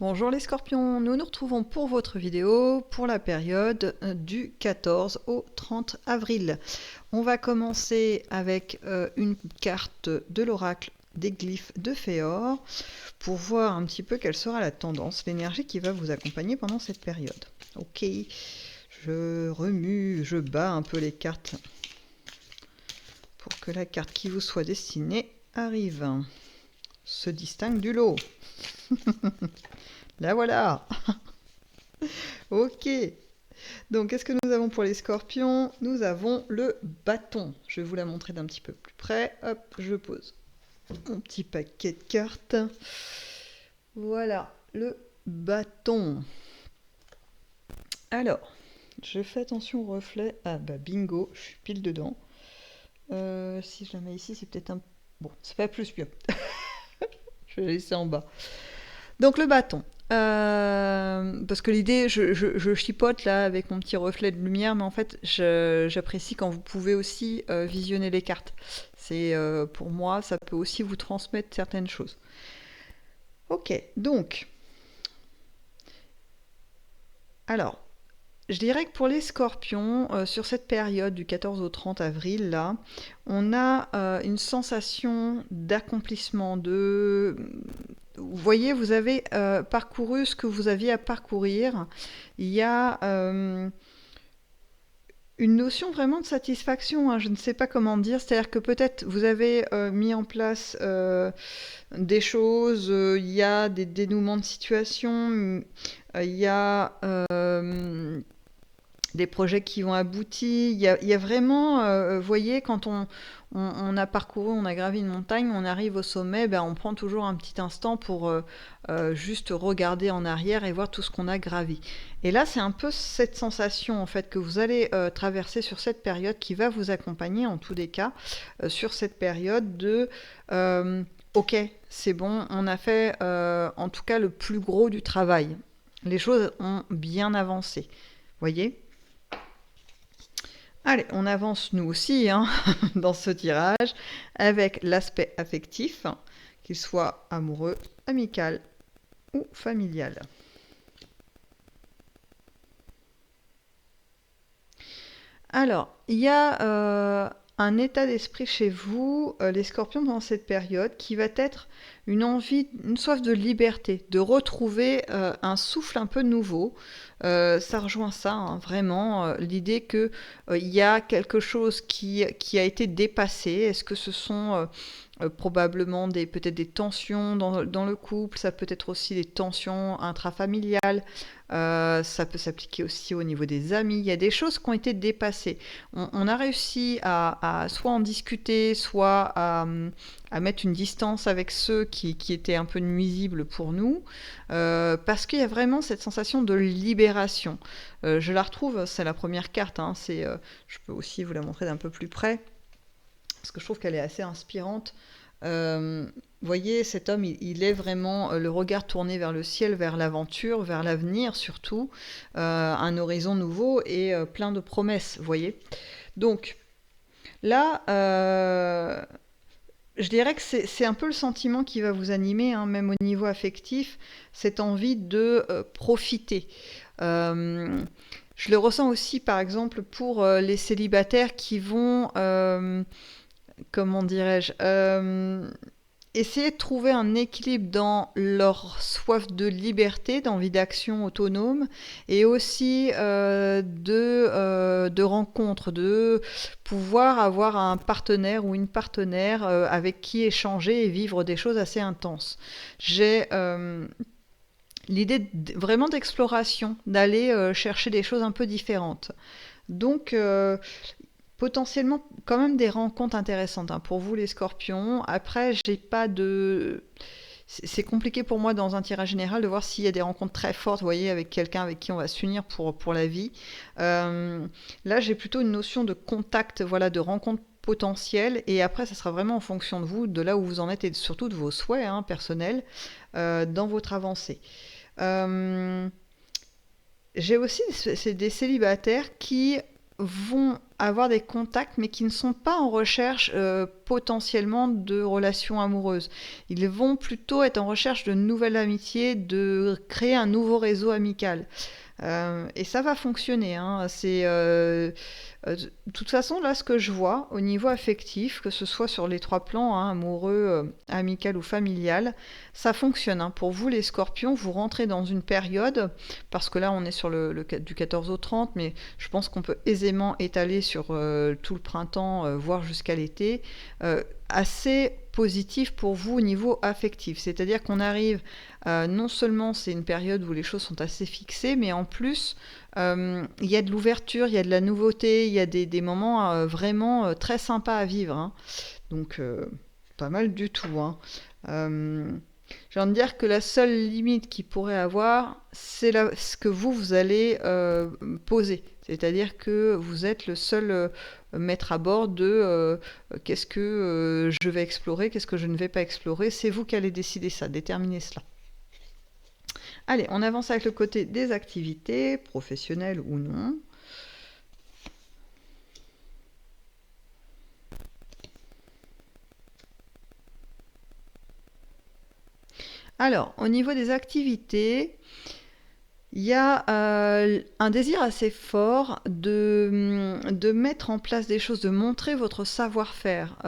Bonjour les scorpions, nous nous retrouvons pour votre vidéo pour la période du 14 au 30 avril. On va commencer avec une carte de l'oracle des glyphes de Féor pour voir un petit peu quelle sera la tendance, l'énergie qui va vous accompagner pendant cette période. Ok, je remue, je bats un peu les cartes pour que la carte qui vous soit destinée arrive, se distingue du lot. La voilà. Ok. Donc, qu'est-ce que nous avons pour les scorpions? Nous avons le bâton. Je vais vous la montrer d'un petit peu plus près. Hop, je pose mon petit paquet de cartes. Voilà, le bâton. Alors, je fais attention au reflet. Ah bah bingo, je suis pile dedans. Si je la mets ici, c'est peut-être un... Bon, c'est pas plus mieux. Je vais la laisser en bas. Donc le bâton. Parce que l'idée, je chipote là avec mon petit reflet de lumière, mais en fait, j'apprécie quand vous pouvez aussi visionner les cartes. C'est pour moi, ça peut aussi vous transmettre certaines choses. Ok, donc, alors, je dirais que pour les scorpions, sur cette période du 14 au 30 avril, là, on a une sensation d'accomplissement, de... Vous voyez, vous avez parcouru ce que vous aviez à parcourir. Il y a une notion vraiment de satisfaction, hein, je ne sais pas comment dire, c'est-à-dire que peut-être vous avez mis en place des choses, il y a des dénouements de situation, il y a des projets qui vont aboutir. Il y a vraiment, vous voyez, quand on a parcouru, on a gravi une montagne, on arrive au sommet, ben, on prend toujours un petit instant pour juste regarder en arrière et voir tout ce qu'on a gravi. Et là, c'est un peu cette sensation en fait que vous allez traverser sur cette période qui va vous accompagner en tous les cas sur cette période de ok, c'est bon, on a fait en tout cas le plus gros du travail. Les choses ont bien avancé. Voyez? Allez, on avance nous aussi hein, dans ce tirage avec l'aspect affectif, qu'il soit amoureux, amical ou familial. Alors, il y a un état d'esprit chez vous, les scorpions, pendant cette période, qui va être une envie, une soif de liberté, de retrouver un souffle un peu nouveau. Ça rejoint ça, hein, vraiment, l'idée qu'il y a quelque chose qui a été dépassé. Est-ce que ce sont probablement peut-être des tensions dans le couple, ça peut être aussi des tensions intrafamiliales, ça peut s'appliquer aussi au niveau des amis. Il y a des choses qui ont été dépassées. On a réussi à soit en discuter, soit à mettre une distance avec ceux qui étaient un peu nuisibles pour nous, parce qu'il y a vraiment cette sensation de libération. Je la retrouve, c'est la première carte, hein, je peux aussi vous la montrer d'un peu plus près, parce que je trouve qu'elle est assez inspirante. Voyez, cet homme, il est vraiment le regard tourné vers le ciel, vers l'aventure, vers l'avenir surtout, un horizon nouveau et plein de promesses, voyez. Donc là, je dirais que c'est un peu le sentiment qui va vous animer, hein, même au niveau affectif, cette envie de profiter. Je le ressens aussi, par exemple, pour les célibataires qui vont comment dirais-je, essayer de trouver un équilibre dans leur soif de liberté, d'envie d'action autonome, et aussi de rencontres, de pouvoir avoir un partenaire ou une partenaire avec qui échanger et vivre des choses assez intenses. J'ai l'idée vraiment d'exploration, d'aller chercher des choses un peu différentes. Donc, potentiellement quand même des rencontres intéressantes hein, pour vous les scorpions. Après, j'ai pas de... C'est compliqué pour moi dans un tirage général de voir s'il y a des rencontres très fortes, vous voyez, avec quelqu'un avec qui on va s'unir pour la vie. Là, j'ai plutôt une notion de contact, voilà, de rencontre potentielle, et après, ça sera vraiment en fonction de vous, de là où vous en êtes, et surtout de vos souhaits hein, personnels dans votre avancée. J'ai aussi des célibataires qui vont avoir des contacts, mais qui ne sont pas en recherche potentiellement de relations amoureuses. Ils vont plutôt être en recherche de nouvelles amitiés, de créer un nouveau réseau amical. Et ça va fonctionner, hein. De toute façon, là, ce que je vois au niveau affectif, que ce soit sur les trois plans, hein, amoureux, amical ou familial, ça fonctionne, hein. Pour vous, les scorpions, vous rentrez dans une période, parce que là, on est sur du 14 au 30, mais je pense qu'on peut aisément étaler sur tout le printemps, voire jusqu'à l'été, assez positif pour vous au niveau affectif. C'est-à-dire qu'on arrive, non seulement c'est une période où les choses sont assez fixées, mais en plus, il y a de l'ouverture, il y a de la nouveauté, il y a des moments vraiment très sympas à vivre, hein. Donc, pas mal du tout, hein. Euh, j'ai envie de dire que la seule limite qu'il pourrait avoir, c'est ce que vous allez poser. C'est-à-dire que vous êtes le seul maître à bord de qu'est-ce que je vais explorer, qu'est-ce que je ne vais pas explorer. C'est vous qui allez décider ça, déterminer cela. Allez, on avance avec le côté des activités, professionnelles ou non. Alors, au niveau des activités, il y a un désir assez fort de mettre en place des choses, de montrer votre savoir-faire.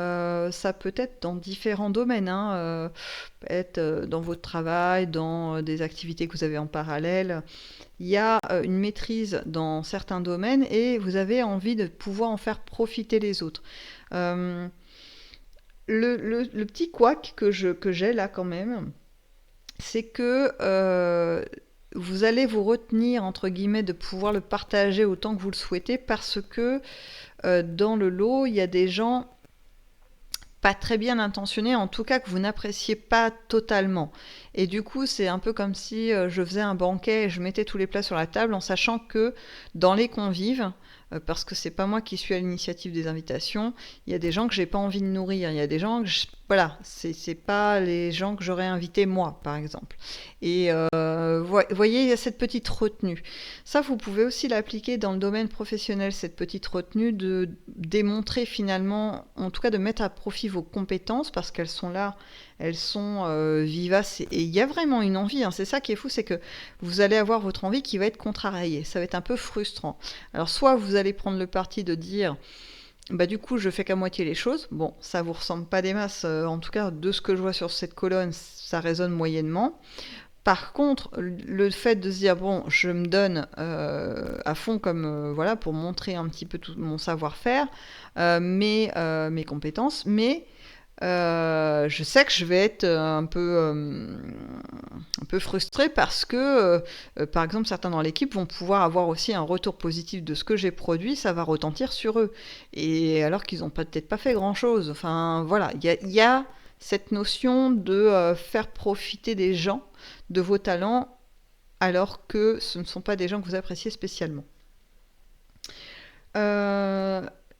Ça peut être dans différents domaines, hein, peut être dans votre travail, dans des activités que vous avez en parallèle. Il y a une maîtrise dans certains domaines et vous avez envie de pouvoir en faire profiter les autres. Euh, le petit couac que j'ai là quand même, c'est que vous allez vous retenir, entre guillemets, de pouvoir le partager autant que vous le souhaitez parce que dans le lot, il y a des gens pas très bien intentionnés, en tout cas que vous n'appréciez pas totalement. Et du coup, c'est un peu comme si je faisais un banquet et je mettais tous les plats sur la table en sachant que dans les convives, parce que c'est pas moi qui suis à l'initiative des invitations, il y a des gens que j'ai pas envie de nourrir, il y a des gens que voilà, c'est pas les gens que j'aurais invités moi, par exemple. Et voyez, il y a cette petite retenue. Ça, vous pouvez aussi l'appliquer dans le domaine professionnel, cette petite retenue de démontrer finalement, en tout cas de mettre à profit vos compétences parce qu'elles sont là, elles sont vivaces et il y a vraiment une envie, hein. C'est ça qui est fou, c'est que vous allez avoir votre envie qui va être contrariée. Ça va être un peu frustrant. Alors soit vous allez prendre le parti de dire bah du coup je fais qu'à moitié les choses. Bon, ça vous ressemble pas des masses, en tout cas de ce que je vois sur cette colonne, ça résonne moyennement. Par contre, le fait de se dire bon, je me donne à fond comme voilà pour montrer un petit peu tout mon savoir-faire, mes compétences, mais je sais que je vais être un peu frustrée parce que, par exemple, certains dans l'équipe vont pouvoir avoir aussi un retour positif de ce que j'ai produit, ça va retentir sur eux. Et alors qu'ils n'ont peut-être pas fait grand-chose. Enfin, voilà, il y a cette notion de faire profiter des gens de vos talents alors que ce ne sont pas des gens que vous appréciez spécialement.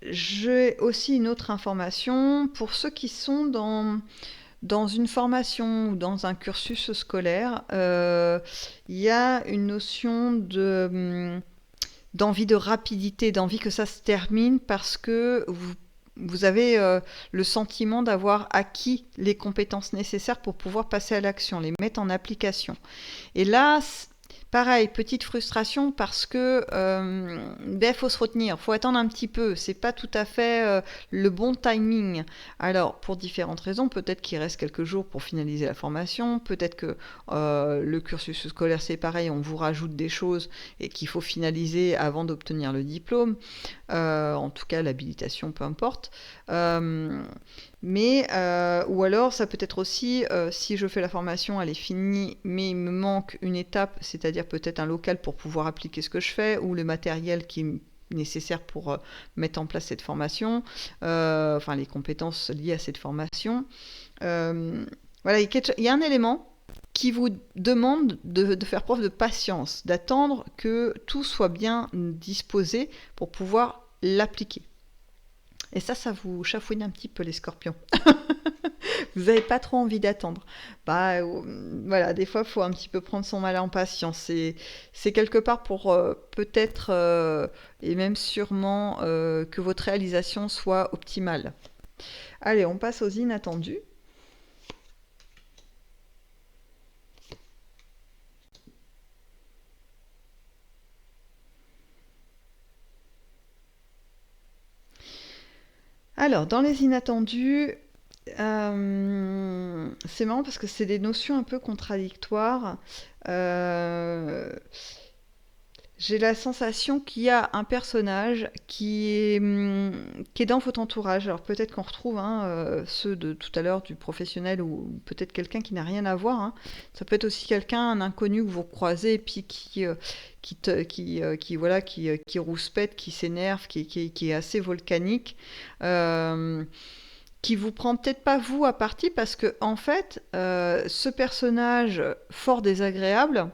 J'ai aussi une autre information pour ceux qui sont dans une formation ou dans un cursus scolaire. Il y a une notion d'envie de rapidité, d'envie que ça se termine parce que vous avez le sentiment d'avoir acquis les compétences nécessaires pour pouvoir passer à l'action, les mettre en application. Et là, pareil, petite frustration parce que faut se retenir, faut attendre un petit peu. C'est pas tout à fait le bon timing. Alors, pour différentes raisons, peut-être qu'il reste quelques jours pour finaliser la formation, peut-être que le cursus scolaire c'est pareil, on vous rajoute des choses et qu'il faut finaliser avant d'obtenir le diplôme. En tout cas, l'habilitation, peu importe. Ou alors ça peut être aussi si je fais la formation elle est finie mais il me manque une étape, c'est-à-dire peut-être un local pour pouvoir appliquer ce que je fais ou le matériel qui est nécessaire pour mettre en place cette formation, enfin les compétences liées à cette formation. Voilà, il y a un élément qui vous demande de faire preuve de patience, d'attendre que tout soit bien disposé pour pouvoir l'appliquer. Et ça vous chafouine un petit peu les scorpions. Vous n'avez pas trop envie d'attendre. Bah, voilà, des fois, il faut un petit peu prendre son mal en patience. C'est quelque part pour peut-être et même sûrement que votre réalisation soit optimale. Allez, on passe aux inattendus. Alors, dans les inattendus, c'est marrant parce que c'est des notions un peu contradictoires. Euh, j'ai la sensation qu'il y a un personnage qui est dans votre entourage. Alors peut-être qu'on retrouve hein, ceux de tout à l'heure du professionnel ou peut-être quelqu'un qui n'a rien à voir. Hein. Ça peut être aussi quelqu'un, un inconnu que vous croisez et puis voilà, qui rouspète, qui s'énerve, qui est assez volcanique. Euh, qui vous prend peut-être pas vous à partie parce que en fait, ce personnage fort désagréable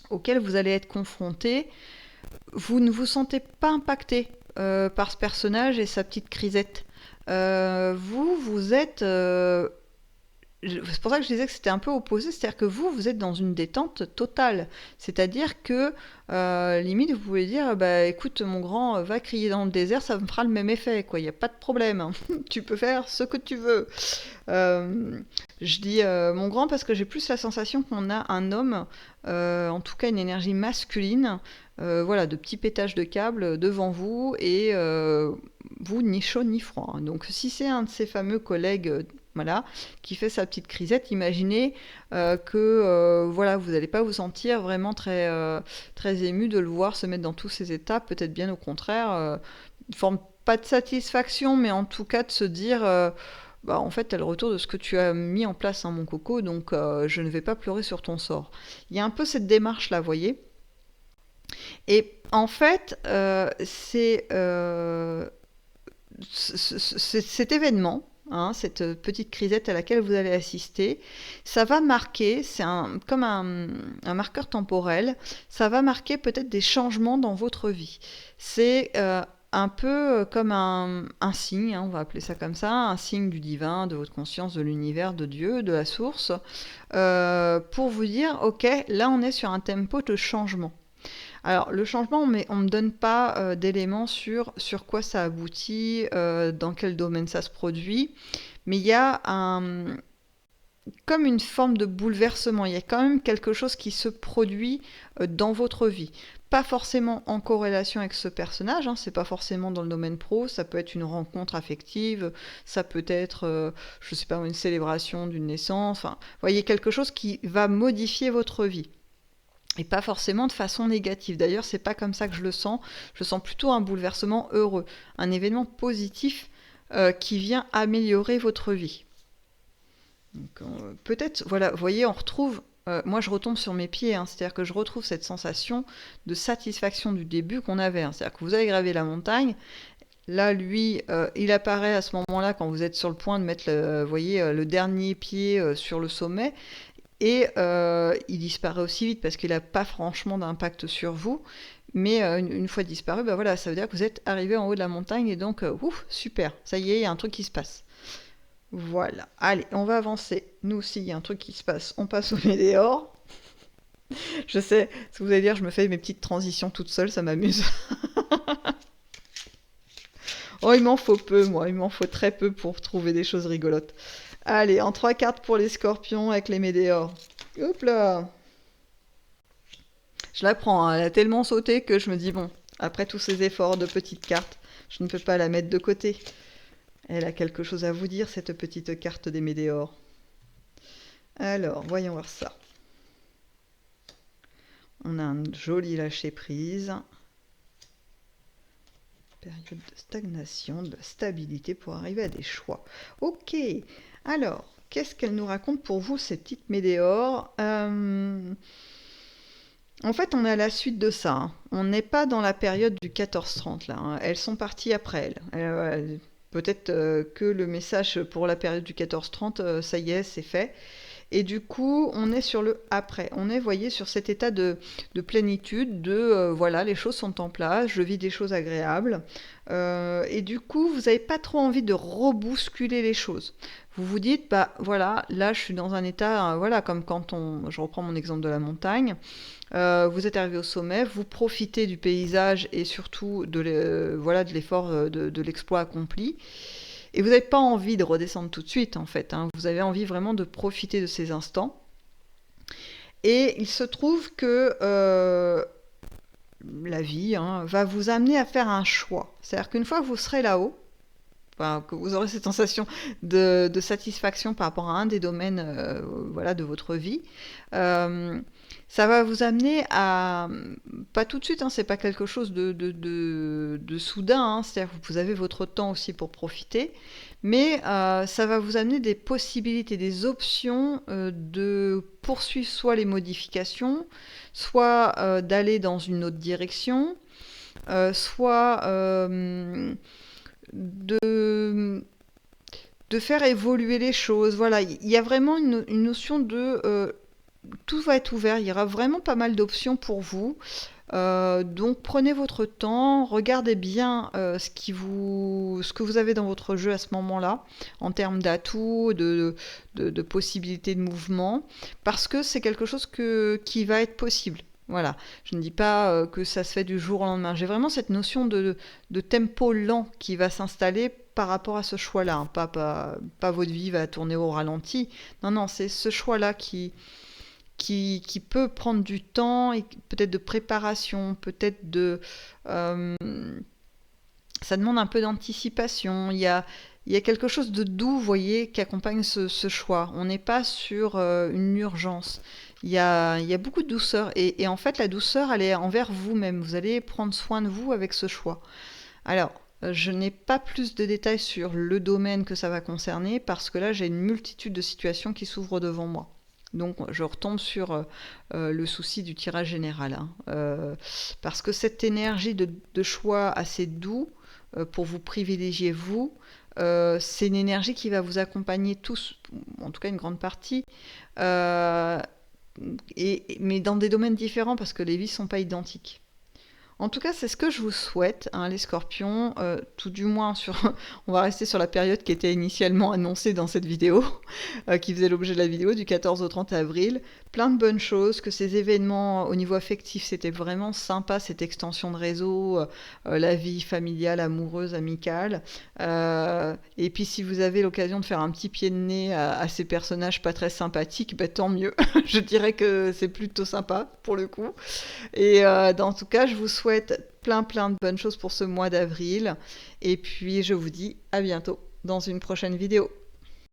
auquel vous allez être confronté, vous ne vous sentez pas impacté par ce personnage et sa petite crisette. Vous êtes c'est pour ça que je disais que c'était un peu opposé, c'est-à-dire que vous êtes dans une détente totale. C'est-à-dire que, limite, vous pouvez dire, bah écoute, mon grand, va crier dans le désert, ça me fera le même effet, quoi. Il n'y a pas de problème. Hein. Tu peux faire ce que tu veux. Euh, je dis mon grand parce que j'ai plus la sensation qu'on a un homme, en tout cas une énergie masculine, voilà, de petits pétages de câbles devant vous et vous ni chaud ni froid. Donc si c'est un de ces fameux collègues, voilà, qui fait sa petite crisette, imaginez que voilà, vous n'allez pas vous sentir vraiment très ému de le voir se mettre dans tous ces états, peut-être bien au contraire, une forme pas de satisfaction, mais en tout cas de se dire bah, en fait, tu as le retour de ce que tu as mis en place, hein, mon coco, donc je ne vais pas pleurer sur ton sort. Il y a un peu cette démarche-là, vous voyez. Et en fait, cet événement, hein, cette petite crisette à laquelle vous allez assister, ça va marquer, comme un marqueur temporel, ça va marquer peut-être des changements dans votre vie. C'est un peu comme un signe, hein, on va appeler ça comme ça, un signe du divin, de votre conscience, de l'univers, de Dieu, de la source, pour vous dire, ok, là on est sur un tempo de changement. Alors, le changement, on ne me donne pas d'éléments sur quoi ça aboutit, dans quel domaine ça se produit, mais il y a comme une forme de bouleversement. Il y a quand même quelque chose qui se produit dans votre vie. Pas forcément en corrélation avec ce personnage, hein, c'est pas forcément dans le domaine pro, ça peut être une rencontre affective, ça peut être, je sais pas, une célébration d'une naissance, enfin, vous voyez, quelque chose qui va modifier votre vie. Et pas forcément de façon négative. D'ailleurs, c'est pas comme ça que je le sens. Je sens plutôt un bouleversement heureux, un événement positif qui vient améliorer votre vie. Donc, peut-être, voilà, vous voyez, on retrouve. Moi, je retombe sur mes pieds, hein, c'est-à-dire que je retrouve cette sensation de satisfaction du début qu'on avait. Hein, c'est-à-dire que vous avez gravé la montagne. Là, lui, il apparaît à ce moment-là quand vous êtes sur le point de mettre, vous voyez, le dernier pied sur le sommet. Et il disparaît aussi vite parce qu'il n'a pas franchement d'impact sur vous. Mais une fois disparu, bah voilà, ça veut dire que vous êtes arrivé en haut de la montagne et donc, ouf, super, ça y est, il y a un truc qui se passe. Voilà, allez, on va avancer. Nous aussi, il y a un truc qui se passe. On passe au météore. Je sais, ce que vous allez dire, je me fais mes petites transitions toute seule, ça m'amuse. Oh, il m'en faut peu, moi, il m'en faut très peu pour trouver des choses rigolotes. Allez, en 3 cartes pour les scorpions avec les météores. Hop là! Je la prends, hein, elle a tellement sauté que je me dis, bon, après tous ces efforts de petites cartes, je ne peux pas la mettre de côté. Elle a quelque chose à vous dire, cette petite carte des météores. Alors, voyons voir ça. On a un joli lâcher-prise. Période de stagnation, de stabilité pour arriver à des choix. Ok, alors, qu'est-ce qu'elle nous raconte pour vous, ces petites météores En fait, on est à la suite de ça. Hein. On n'est pas dans la période du 14-30, là. Hein. Elles sont parties après elles. Peut-être que le message pour la période du 14-30, ça y est, c'est fait. Et du coup, on est sur le après. On est, voyez, sur cet état de plénitude, voilà, les choses sont en place, je vis des choses agréables. Et du coup, vous n'avez pas trop envie de rebousculer les choses. vous vous dites, bah voilà, là je suis dans un état, voilà, comme quand je reprends mon exemple de la montagne, vous êtes arrivé au sommet, vous profitez du paysage et surtout voilà, de l'effort, de l'exploit accompli. Et vous n'avez pas envie de redescendre tout de suite, en fait, hein. Vous avez envie vraiment de profiter de ces instants. Et il se trouve que la vie, hein, va vous amener à faire un choix. C'est-à-dire qu'une fois que vous serez là-haut, enfin, que vous aurez cette sensation de satisfaction par rapport à un des domaines, voilà, de votre vie, euh, ça va vous amener à, pas tout de suite, hein, c'est pas quelque chose de soudain, hein, c'est-à-dire que vous avez votre temps aussi pour profiter, mais ça va vous amener des possibilités, des options, de poursuivre soit les modifications, soit d'aller dans une autre direction, soit de, de faire évoluer les choses. Voilà, il y a vraiment une notion de tout va être ouvert, il y aura vraiment pas mal d'options pour vous. Donc prenez votre temps, regardez bien ce que vous avez dans votre jeu à ce moment-là, en termes d'atouts, de possibilités de mouvement, parce que c'est quelque chose qui va être possible. Voilà, je ne dis pas que ça se fait du jour au lendemain. J'ai vraiment cette notion de tempo lent qui va s'installer par rapport à ce choix-là, hein. Pas votre vie va tourner au ralenti. Non, non, c'est ce choix-là qui peut prendre du temps et peut-être de préparation, peut-être euh, ça demande un peu d'anticipation. Il y a quelque chose de doux, vous voyez, qui accompagne ce choix. On n'est pas sur une urgence. Il y a beaucoup de douceur. Et en fait, la douceur, elle est envers vous-même. Vous allez prendre soin de vous avec ce choix. Alors, je n'ai pas plus de détails sur le domaine que ça va concerner parce que là, j'ai une multitude de situations qui s'ouvrent devant moi. Donc, je retombe sur le souci du tirage général, hein. Parce que cette énergie de choix assez doux, pour vous privilégier vous, c'est une énergie qui va vous accompagner tous, en tout cas une grande partie, euh, mais dans des domaines différents parce que les vies ne sont pas identiques. En tout cas, c'est ce que je vous souhaite, hein, les scorpions, tout du moins on va rester sur la période qui était initialement annoncée dans cette vidéo, qui faisait l'objet de la vidéo du 14 au 30 avril. Plein de bonnes choses, que ces événements au niveau affectif, c'était vraiment sympa, cette extension de réseau, la vie familiale, amoureuse, amicale. Et puis si vous avez l'occasion de faire un petit pied de nez à ces personnages pas très sympathiques, bah, tant mieux. Je dirais que c'est plutôt sympa pour le coup. Et en tout cas, je vous souhaite plein de bonnes choses pour ce mois d'avril. Et puis, je vous dis à bientôt dans une prochaine vidéo.